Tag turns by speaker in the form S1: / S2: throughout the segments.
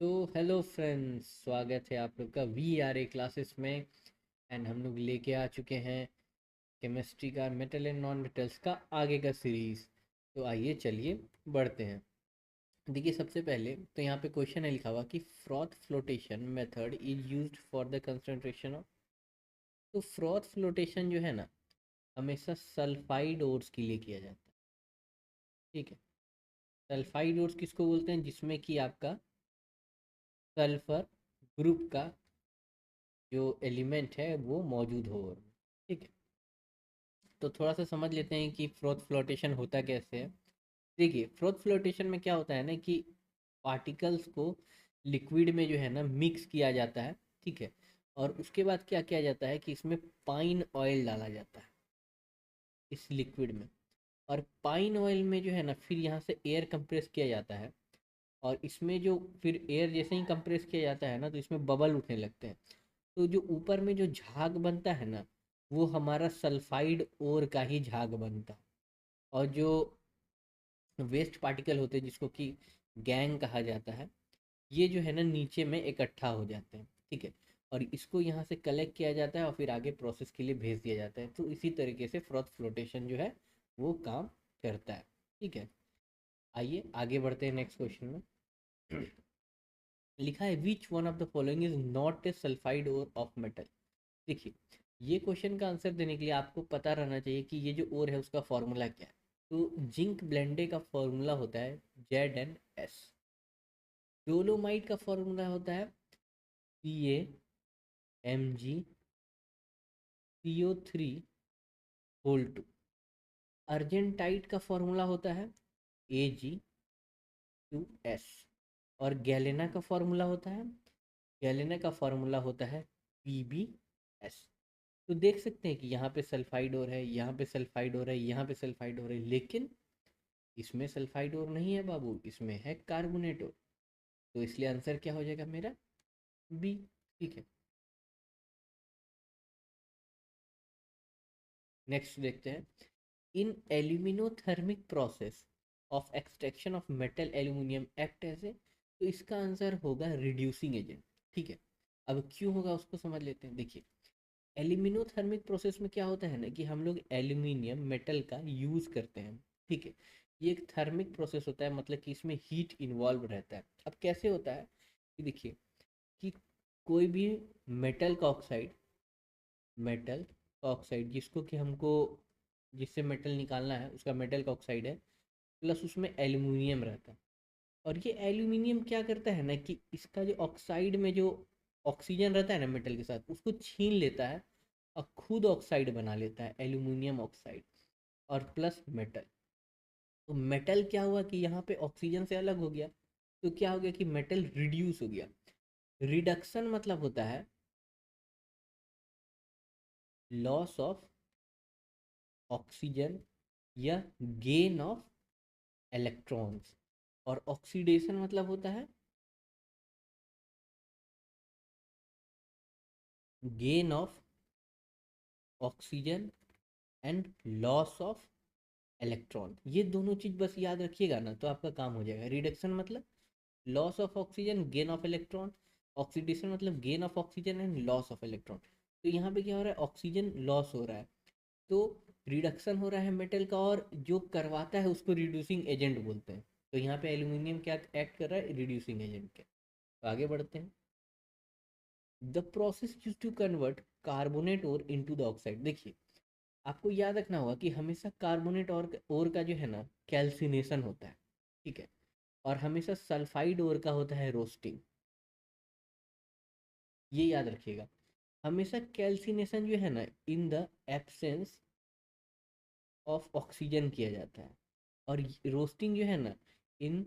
S1: तो hello friends, स्वागत है आप लोग का वी क्लासेस में। एंड हम लोग लेके आ चुके हैं केमिस्ट्री का मेटल एंड नॉन मेटल्स का आगे का सीरीज। तो आइए चलिए बढ़ते हैं। देखिए, सबसे पहले तो यहाँ पे क्वेश्चन है लिखा हुआ कि froth flotation method is used for the concentration of. तो फ्रॉथ फ्लोटेशन जो है ना, हमेशा सल्फाइड ओर्स के लिए किया जाता है। ठीक है। सल्फाइड ओर्स किसको बोलते हैं? जिसमें कि आपका सल्फर ग्रुप का जो एलिमेंट है वो मौजूद हो। ठीक है। तो थोड़ा सा समझ लेते हैं कि फ्रोथ फ्लोटेशन होता कैसे है। देखिए, फ्रोथ फ्लोटेशन में क्या होता है ना कि पार्टिकल्स को लिक्विड में जो है ना मिक्स किया जाता है। ठीक है। और उसके बाद क्या किया जाता है कि इसमें पाइन ऑयल डाला जाता है इस लिक्विड में। और पाइन ऑयल में जो है ना फिर यहाँ से एयर कंप्रेस किया जाता है। और इसमें जो फिर एयर जैसे ही कंप्रेस किया जाता है ना तो इसमें बबल उठने लगते हैं। तो जो ऊपर में जो झाग बनता है ना, वो हमारा सल्फाइड ओर का ही झाग बनता है। और जो वेस्ट पार्टिकल होते हैं जिसको कि गैंग कहा जाता है, ये जो है ना नीचे में इकट्ठा हो जाते हैं। ठीक है। और इसको यहाँ से कलेक्ट किया जाता है और फिर आगे प्रोसेस के लिए भेज दिया जाता है। तो इसी तरीके से फ्रॉथ फ्लोटेशन जो है वो काम करता है। ठीक है। आइए आगे बढ़ते हैं नेक्स्ट क्वेश्चन में। लिखा है which one of the following is not a sulphide ore of metal. देखिए, ये क्वेश्चन का आंसर देने के लिए आपको पता रहना चाहिए कि ये जो ओर है उसका फॉर्मूला क्या है। तो जिंक ब्लेंडे का फॉर्मूला होता है Zn(S). डोलोमाइट का फॉर्मूला होता है CaMgCO3(2). अर्जेंटाइट का फॉर्मूला होता है Ag2S। और गैलेना का फॉर्मूला होता है PbS। तो देख सकते हैं कि यहाँ पे सल्फाइड और है, यहाँ पे सल्फाइड और है, यहाँ पे सल्फाइड और है, लेकिन इसमें सल्फाइड और नहीं है बाबू, इसमें है कार्बोनेट और। तो इसलिए आंसर क्या हो जाएगा मेरा? बी। ठीक है। नेक्स्ट देखते हैं। In aluminothermic process of extraction of metal aluminium act as a. तो इसका आंसर होगा रिड्यूसिंग एजेंट। ठीक है। अब क्यों होगा उसको समझ लेते हैं। देखिए, एल्यूमिनोथर्मिक प्रोसेस में क्या होता है ना कि हम लोग एल्यूमिनियम मेटल का यूज़ करते हैं। ठीक है। ये एक थर्मिक प्रोसेस होता है, मतलब कि इसमें हीट इन्वॉल्व रहता है। अब कैसे होता है कि देखिए कि कोई भी मेटल का ऑक्साइड, मेटल का ऑक्साइड जिसको कि हमको जिससे मेटल निकालना है उसका मेटल का ऑक्साइड है, प्लस उसमें एल्यूमिनियम रहता है। और ये एल्यूमिनियम क्या करता है ना कि इसका जो ऑक्साइड में जो ऑक्सीजन रहता है ना मेटल के साथ, उसको छीन लेता है और खुद ऑक्साइड बना लेता है, एल्यूमिनियम ऑक्साइड और प्लस मेटल। तो मेटल क्या हुआ कि यहाँ पे ऑक्सीजन से अलग हो गया। तो क्या हो गया कि मेटल रिड्यूस हो गया। रिडक्शन मतलब होता है लॉस ऑफ ऑक्सीजन या गेन ऑफ इलेक्ट्रॉन्स। और ऑक्सीडेशन मतलब होता है gain of oxygen and loss of electron. ये दोनों चीज बस याद रखिएगा ना तो आपका काम हो जाएगा। रिडक्शन मतलब loss of oxygen gain of electron. Oxidation मतलब gain of oxygen and loss of electron. तो यहाँ पे क्या हो रहा है, ऑक्सीजन लॉस हो रहा है। तो रिडक्शन हो रहा है मेटल का, और जो करवाता है उसको रिड्यूसिंग एजेंट बोलते हैं। तो यहाँ पे एल्यूमिनियम क्या एक्ट कर रहा है, रिड्यूसिंग एजेंट के। तो आगे बढ़ते हैं। The process use to convert carbonate ore into the oxide. देखिए, आपको याद रखना होगा कि हमेशा कार्बोनेट और का जो है ना कैल्सिनेशन होता है। ठीक है। और हमेशा सल्फाइड और का होता है रोस्टिंग। ये याद रखिएगा। हमेशा कैल्सिनेशन जो है ना in the absence of oxygen किया जाता है। और रोस्टिंग जो है ना इन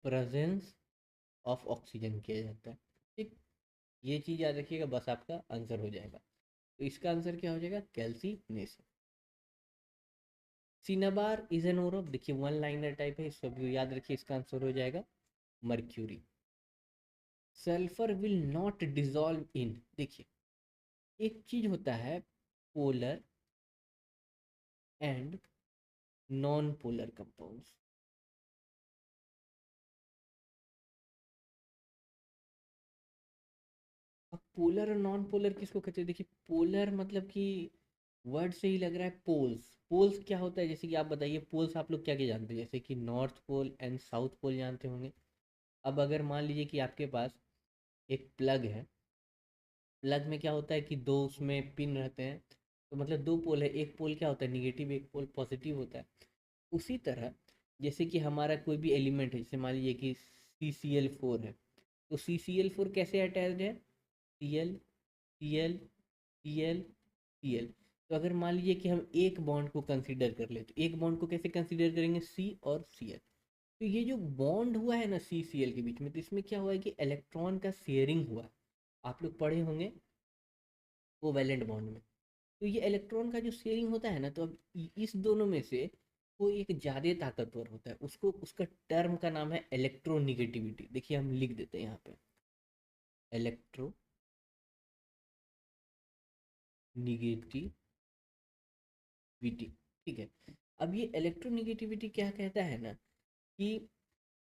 S1: प्रेजेंस ऑफ ऑक्सीजन किया जाता है। ठीक। ये चीज़ याद रखिएगा, बस आपका आंसर हो जाएगा। तो इसका आंसर क्या हो जाएगा, calcination. Cinnabar is an ore of, देखिए वन लाइनर टाइप है, इसको भी याद रखिए, इसका आंसर हो जाएगा mercury. Sulphur will not dissolve in. देखिए, एक चीज होता है polar and non polar compounds. Polar और नॉन पोलर किसको कहते हैं? देखिए पोलर मतलब कि वर्ड से ही लग रहा है पोल्स। पोल्स क्या होता है, जैसे कि आप बताइए पोल्स आप लोग क्या क्या जानते हैं? जैसे कि north pole and south pole जानते होंगे। अब अगर मान लीजिए कि आपके पास एक प्लग है, प्लग में क्या होता है कि दो उसमें पिन रहते हैं, तो मतलब दो पोल है, एक पोल क्या होता है निगेटिव, एक पोल पॉजिटिव होता है। उसी तरह जैसे कि हमारा कोई भी एलिमेंट है, जैसे मान लीजिए कि CCl4 है, तो CCl4 कैसे अटैच्ड है? Cl Cl Cl Cl। तो अगर मान लीजिए कि हम एक बॉन्ड को कंसीडर कर ले, तो एक बॉन्ड को कैसे कंसीडर करेंगे? C और Cl। तो ये जो बॉन्ड हुआ है ना CCl के बीच में, तो इसमें क्या हुआ है कि इलेक्ट्रॉन का शेयरिंग हुआ है। आप लोग पढ़े होंगे कोवैलेंट बॉन्ड में। तो ये इलेक्ट्रॉन का जो शेयरिंग होता है ना, तो अब इस दोनों में से कोई एक ज़्यादा ताकतवर होता है, उसको उसका टर्म का नाम है इलेक्ट्रोनिगेटिविटी। देखिए हम लिख देते हैं यहाँ पे इलेक्ट्रोनिगेटिविटी। ठीक है। अब ये इलेक्ट्रोनिगेटिविटी क्या कहता है ना कि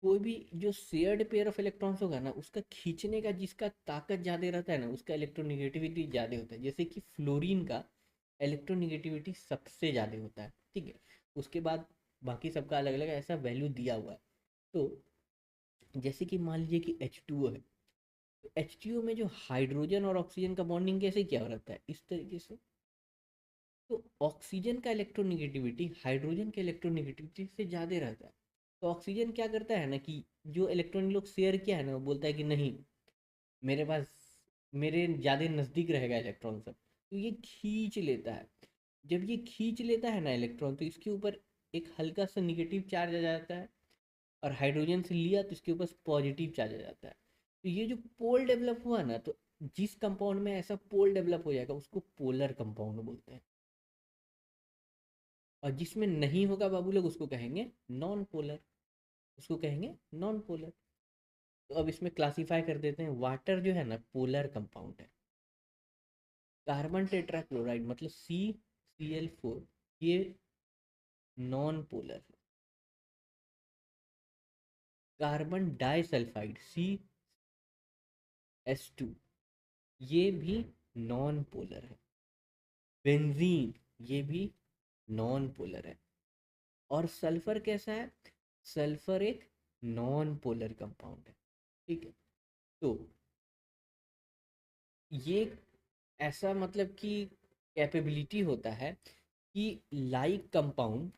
S1: कोई भी जो शेयर्ड पेयर ऑफ इलेक्ट्रॉन्स होगा ना, उसका खींचने का जिसका ताकत ज़्यादा रहता है ना, उसका इलेक्ट्रोनिगेटिविटी ज़्यादा होता है। जैसे कि फ्लोरीन का इलेक्ट्रोनिगेटिविटी सबसे ज़्यादा होता है, ठीक है। उसके बाद बाकी सबका अलग अलग ऐसा वैल्यू दिया हुआ है। तो जैसे कि मान लीजिए कि H2O है, तो H2O में जो हाइड्रोजन और ऑक्सीजन का बॉन्डिंग कैसे क्या रहता है? इस तरीके से। तो ऑक्सीजन का इलेक्ट्रोनिगेटिविटी हाइड्रोजन के इलेक्ट्रोनिगेटिविटी से ज़्यादा रहता है। तो ऑक्सीजन क्या करता है ना कि जो इलेक्ट्रॉन लोग शेयर किया है ना, वो बोलता है कि नहीं, मेरे पास मेरे ज़्यादा नज़दीक रहेगा इलेक्ट्रॉन सब, तो ये खींच लेता है। जब ये खींच लेता है ना इलेक्ट्रॉन, तो इसके ऊपर एक हल्का सा निगेटिव चार्ज आ जाता है, और हाइड्रोजन से लिया तो इसके ऊपर पॉजिटिव चार्ज आ जाता है। तो ये जो पोल डेवलप हुआ ना, तो जिस कंपाउंड में ऐसा पोल डेवलप हो जाएगा उसको पोलर कंपाउंड बोलते हैं, और जिसमें नहीं होगा बाबू लोग उसको कहेंगे नॉन पोलर, उसको कहेंगे नॉन पोलर। तो अब इसमें क्लासिफाई कर देते हैं। वाटर जो है ना पोलर कंपाउंड है। कार्बन टेट्राक्लोराइड मतलब CCl4 ये नॉन पोलर है। कार्बन डाइसल्फाइड CS2 ये भी नॉन पोलर है। बेंजीन ये भी नॉन पोलर है। और सल्फर कैसा है? सल्फर एक नॉन पोलर कंपाउंड है, ठीक है। तो ये ऐसा मतलब कि कैपेबिलिटी होता है कि like compound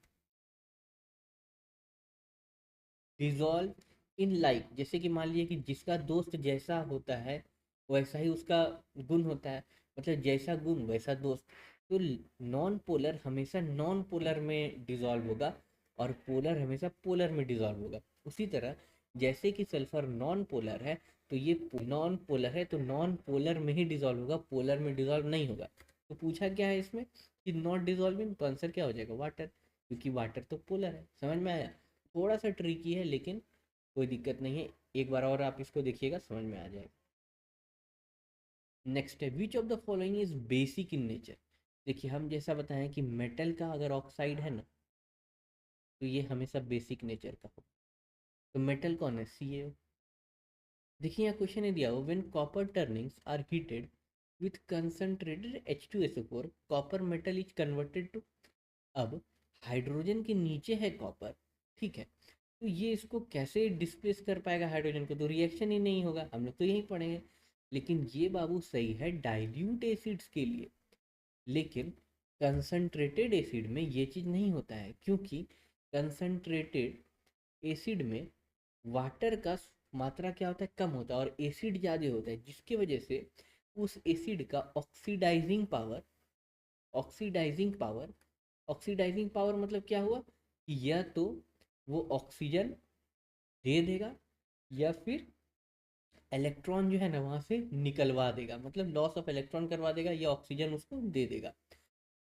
S1: dissolve in like. जैसे कि मान लीजिए कि जिसका दोस्त जैसा होता है वैसा ही उसका गुण होता है, मतलब जैसा गुण वैसा दोस्त। तो नॉन पोलर हमेशा नॉन पोलर में डिजॉल्व होगा, और पोलर हमेशा पोलर में डिजॉल्व होगा। उसी तरह जैसे कि सल्फर नॉन पोलर है, तो ये नॉन पोलर है, तो नॉन पोलर में ही डिजॉल्व होगा, पोलर में डिजॉल्व नहीं होगा। तो पूछा क्या है इसमें कि नॉट डिजॉल्विंग, तो आंसर क्या हो जाएगा? वाटर, क्योंकि वाटर तो पोलर है। समझ में आया? थोड़ा सा ट्रिकी है लेकिन कोई दिक्कत नहीं है, एक बार और आप इसको देखिएगा समझ में आ जाएगा। नेक्स्ट है which of the following is basic in nature. देखिए हम जैसा बताएं कि मेटल का अगर ऑक्साइड है ना, तो ये हमेशा बेसिक नेचर का हो। तो मेटल कौन है? CaO। देखिए यहाँ क्वेश्चन है दिया हुआ, when copper turnings are heated with concentrated H2SO4 copper metal is converted to. अब हाइड्रोजन के नीचे है कॉपर, ठीक है, तो ये इसको कैसे डिस्प्लेस कर पाएगा हाइड्रोजन को? तो रिएक्शन ही नहीं होगा, हम लोग तो यही पढ़ेंगे। लेकिन ये बाबू सही है डाइल्यूट एसिड्स के लिए, लेकिन कंसंट्रेटेड एसिड में ये चीज़ नहीं होता है, क्योंकि कंसंट्रेटेड एसिड में वाटर का मात्रा क्या होता है? कम होता है, और एसिड ज़्यादा होता है, जिसकी वजह से उस एसिड का ऑक्सीडाइजिंग पावर ऑक्सीडाइजिंग पावर मतलब क्या हुआ कि या तो वो ऑक्सीजन दे देगा, या फिर इलेक्ट्रॉन जो है ना वहाँ से निकलवा देगा, मतलब लॉस ऑफ इलेक्ट्रॉन करवा देगा, या ऑक्सीजन उसको दे देगा।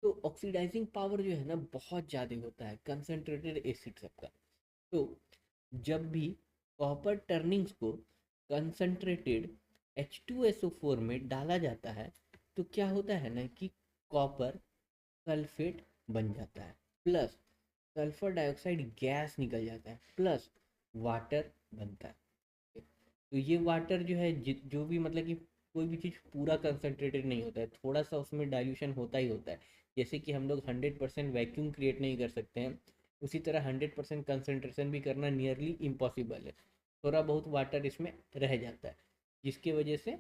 S1: तो ऑक्सीडाइजिंग पावर जो है ना बहुत ज़्यादा होता है कंसनट्रेटेड एसिड सबका। तो जब भी कॉपर टर्निंग्स को कंसनट्रेटेड H2SO4 में डाला जाता है, तो क्या होता है ना कि कॉपर सल्फेट बन जाता है, प्लस सल्फर डाइऑक्साइड गैस निकल जाता है, प्लस वाटर बनता है। तो ये वाटर जो है जो भी मतलब कि कोई भी चीज़ पूरा कंसनट्रेटेड नहीं होता है, थोड़ा सा उसमें डाइल्यूशन होता ही होता है। जैसे कि हम लोग 100% वैक्यूम क्रिएट नहीं कर सकते हैं, उसी तरह 100% कंसनट्रेशन भी करना नियरली इम्पॉसिबल है। थोड़ा बहुत वाटर इसमें रह जाता है, जिसकी वजह से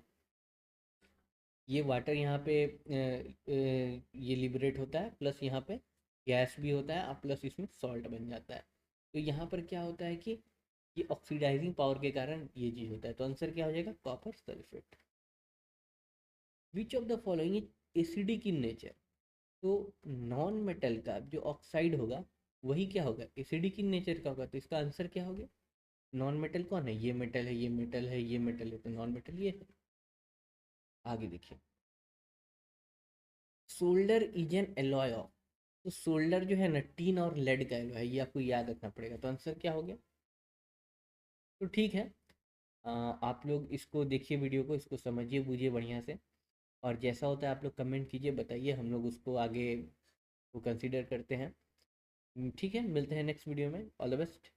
S1: ये वाटर यहाँ पे ये लिबरेट होता है, प्लस यहाँ पे गैस भी होता है और प्लस इसमें सॉल्ट बन जाता है। तो यहाँ पर क्या होता है कि ये ऑक्सीडाइजिंग पावर के कारण ये चीज़ होता है। तो आंसर क्या हो जाएगा, copper sulphate. Which of the following is acidic in nature. तो नॉन मेटल का जो ऑक्साइड होगा वही क्या होगा, एसिडिक इन नेचर का होगा। तो इसका आंसर क्या होगा, नॉन मेटल कौन है, ये मेटल है, ये मेटल है, ये मेटल है, तो नॉन मेटल ये है। आगे देखिए, solder is an alloy of. तो सोल्डर जो है ना टीन और लेड का एलॉय है, ये आपको याद रखना पड़ेगा। तो आंसर क्या हो गया। तो ठीक है, आप लोग इसको देखिए, वीडियो को, इसको समझिए बूझिए बढ़िया से, और जैसा होता है आप लोग कमेंट कीजिए, बताइए, हम लोग उसको आगे वो कंसिडर करते हैं। ठीक है, मिलते हैं नेक्स्ट वीडियो में। All the best.